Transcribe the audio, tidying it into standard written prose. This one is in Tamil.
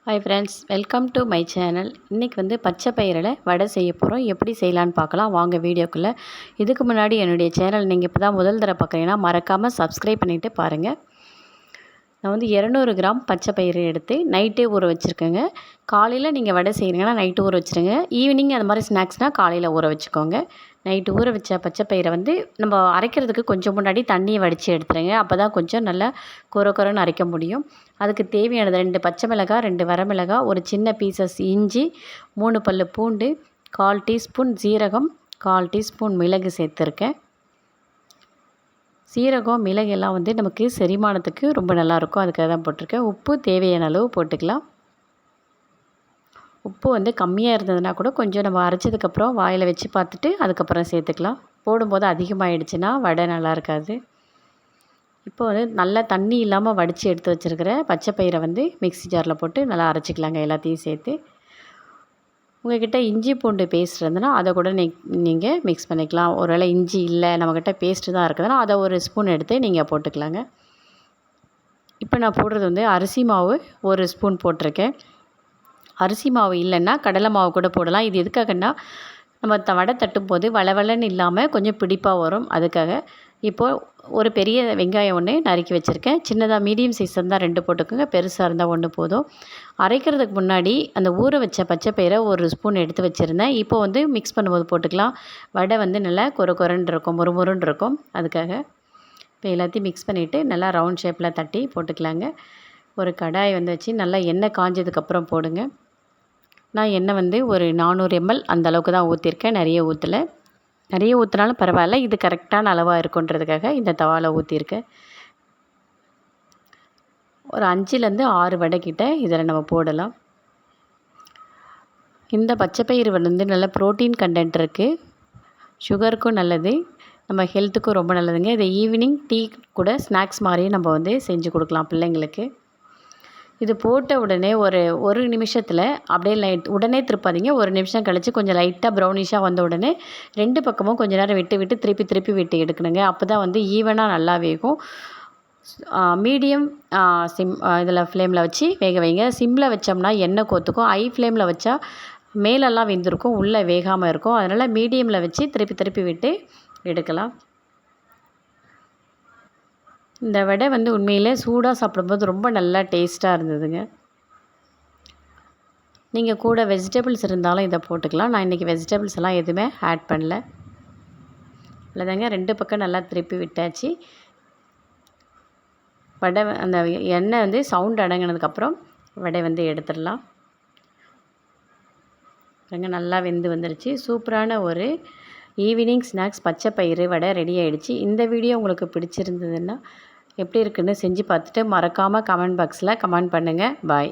Hi friends, welcome to my channel. இன்றைக்கி வந்து பச்சை பயிரில் வடை செய்ய போகிறோம். எப்படி செய்யலான்னு பார்க்கலாம் வாங்க வீடியோக்குள்ளே. இதுக்கு முன்னாடி என்னுடைய சேனல் நீங்கள் இப்போ தான் முதல் தடவை பார்க்குறீங்கன்னா மறக்காமல் சப்ஸ்கிரைப் பண்ணிவிட்டு பாருங்கள். நான் வந்து 200 கிராம் பச்சை பயிறு எடுத்து நைட்டே ஊற வச்சுருக்கேங்க. காலையில் நீங்கள் வடை செய்கிறீங்கன்னா நைட்டு ஊற வச்சுருங்க. ஈவினிங் அது மாதிரி ஸ்நாக்ஸ்னால் காலையில் ஊற வச்சுக்கோங்க. நைட்டு ஊற வச்ச பச்சை பயிரை வந்து நம்ம அரைக்கிறதுக்கு கொஞ்சம் முன்னாடி தண்ணியை வடித்து எடுத்துருங்க. அப்போ தான் கொஞ்சம் நல்லா கொரன்னு அரைக்க முடியும். அதுக்கு தேவையானது 2 பச்சை மிளகாய், 2 வரமிளகாய், ஒரு சின்ன பீசஸ் இஞ்சி, 3 பல் பூண்டு, 1/4 டீஸ்பூன் ஜீரகம், 1/4 டீஸ்பூன் மிளகு சேர்த்துருக்கேன். சீரகம் மிளகு எல்லாம் வந்து நமக்கு செரிமானத்துக்கு ரொம்ப நல்லாயிருக்கும், அதுக்காக தான் போட்டிருக்கேன். உப்பு தேவையான அளவு போட்டுக்கலாம். உப்பு வந்து கம்மியாக இருந்ததுன்னா கூட கொஞ்சம் நம்ம அரைச்சதுக்கப்புறம் வாயில் வச்சு பார்த்துட்டு அதுக்கப்புறம் சேர்த்துக்கலாம். போடும்போது அதிகமாகிடுச்சுன்னா வடை நல்லா இருக்காது. இப்போ வந்து நல்லா தண்ணி இல்லாமல் வடித்து எடுத்து வச்சுருக்கிற பச்சை பயிரை வந்து மிக்ஸி ஜாரில் போட்டு நல்லா அரைச்சிக்கலாங்க எல்லாத்தையும் சேர்த்து. உங்கள்கிட்ட இஞ்சி பூண்டு பேஸ்ட் இருந்ததுன்னா அதை கூட நீங்கள் மிக்ஸ் பண்ணிக்கலாம். ஒருவேளை இஞ்சி இல்லை நம்மக்கிட்ட பேஸ்ட்டு தான் இருக்குதுன்னா அதை ஒரு ஸ்பூன் எடுத்து நீங்கள் போட்டுக்கலாங்க. இப்போ நான் போடுறது வந்து அரிசி மாவு 1 ஸ்பூன் போட்டிருக்கேன். அரிசி மாவு இல்லைன்னா கடலை மாவு கூட போடலாம். இது எதுக்காகன்னா நம்ம வடை தட்டும் போது வளவளன்னு இல்லாமல் கொஞ்சம் பிடிப்பாக வரும், அதுக்காக. இப்போது ஒரு பெரிய வெங்காயம் 1 நறுக்கி வச்சுருக்கேன். சின்னதாக மீடியம் சைஸ் இருந்தால் 2 போட்டுக்கோங்க, பெருசாக இருந்தால் 1 போதும். அரைக்கிறதுக்கு முன்னாடி அந்த ஊற வச்ச பச்சை பயிரை 1 ஸ்பூன் எடுத்து வச்சுருந்தேன். இப்போ வந்து மிக்ஸ் பண்ணும்போது போட்டுக்கலாம். வடை வந்து நல்லா கொரன்னு இருக்கும், முறுமுறுன்னு இருக்கும், அதுக்காக. இப்போ எல்லாத்தையும் மிக்ஸ் பண்ணிவிட்டு நல்லா ரவுண்ட் ஷேப்பில் தட்டி போட்டுக்கலாங்க. ஒரு கடாய் வந்து வச்சு நல்லா எண்ணெய் காஞ்சதுக்கப்புறம் போடுங்க. நான் எண்ணெய் வந்து ஒரு 400 ml அந்த அளவுக்கு தான் ஊற்றிருக்கேன், நிறைய ஊற்றலை. நிறைய ஊற்றினாலும் பரவாயில்ல, இது கரெக்டான அளவாக இருக்குன்றதுக்காக இந்த தவாவில் ஊற்றிருக்கேன். ஒரு 5லேருந்து 6 வடை கிட்ட இதில் நம்ம போடலாம். இந்த பச்சை பயிறு வந்து நல்ல ப்ரோட்டீன் கண்டென்ட் இருக்குது, சுகருக்கும் நல்லது, நம்ம ஹெல்த்துக்கும் ரொம்ப நல்லதுங்க. இதை ஈவினிங் டீ கூட ஸ்நாக்ஸ் மாதிரியும் நம்ம வந்து செஞ்சு கொடுக்கலாம் பிள்ளைங்களுக்கு. இது போட்ட உடனே ஒரு நிமிஷத்தில் அப்படியே உடனே திருப்பாதீங்க. 1 நிமிஷம் கழித்து கொஞ்சம் லைட்டாக ப்ரௌனிஷாக வந்த உடனே 2 பக்கமும் கொஞ்சம் நேரம் விட்டு திருப்பி விட்டு எடுக்கணுங்க. அப்போ தான் வந்து ஈவனாக நல்லா வேகும். மீடியம் சிம் இதில் ஃப்ளேமில் வச்சு வேக வைங்க. சிம்மில் வச்சோம்னா எண்ணெய் கோத்துக்கும். ஹை ஃப்ளேமில் வச்சா மேலெல்லாம் வெந்திருக்கும், உள்ளே வேகாமல் இருக்கும். அதனால் மீடியமில் வச்சு திருப்பி விட்டு எடுக்கலாம். இந்த வடை வந்து உண்மையிலே சூடாக சாப்பிடும்போது ரொம்ப நல்லா டேஸ்ட்டாக இருந்ததுங்க. நீங்கள் கூட வெஜிடபிள்ஸ் இருந்தாலும் இதை போட்டுக்கலாம். நான் இன்றைக்கி வெஜிடபிள்ஸ் எல்லாம் எதுவுமே ஆட் பண்ணல. இல்லைதாங்க, 2 பக்கம் நல்லா திருப்பி விட்டாச்சு. வடை அந்த எண்ணெய் வந்து சவுண்ட் அடங்கினதுக்கப்புறம் வடை வந்து எடுத்துடலாம். நல்லா வெந்து வந்துருச்சு. சூப்பரான ஒரு ஈவினிங் ஸ்நாக்ஸ் பச்சை பயிறு வடை ரெடி ஆகிடுச்சு. இந்த வீடியோ உங்களுக்கு பிடிச்சிருந்ததுன்னா எப்படி இருக்குன்னு செஞ்சு பார்த்துட்டு மறக்காமல் கமெண்ட் பாக்ஸில் கமெண்ட் பண்ணுங்கள். பாய்.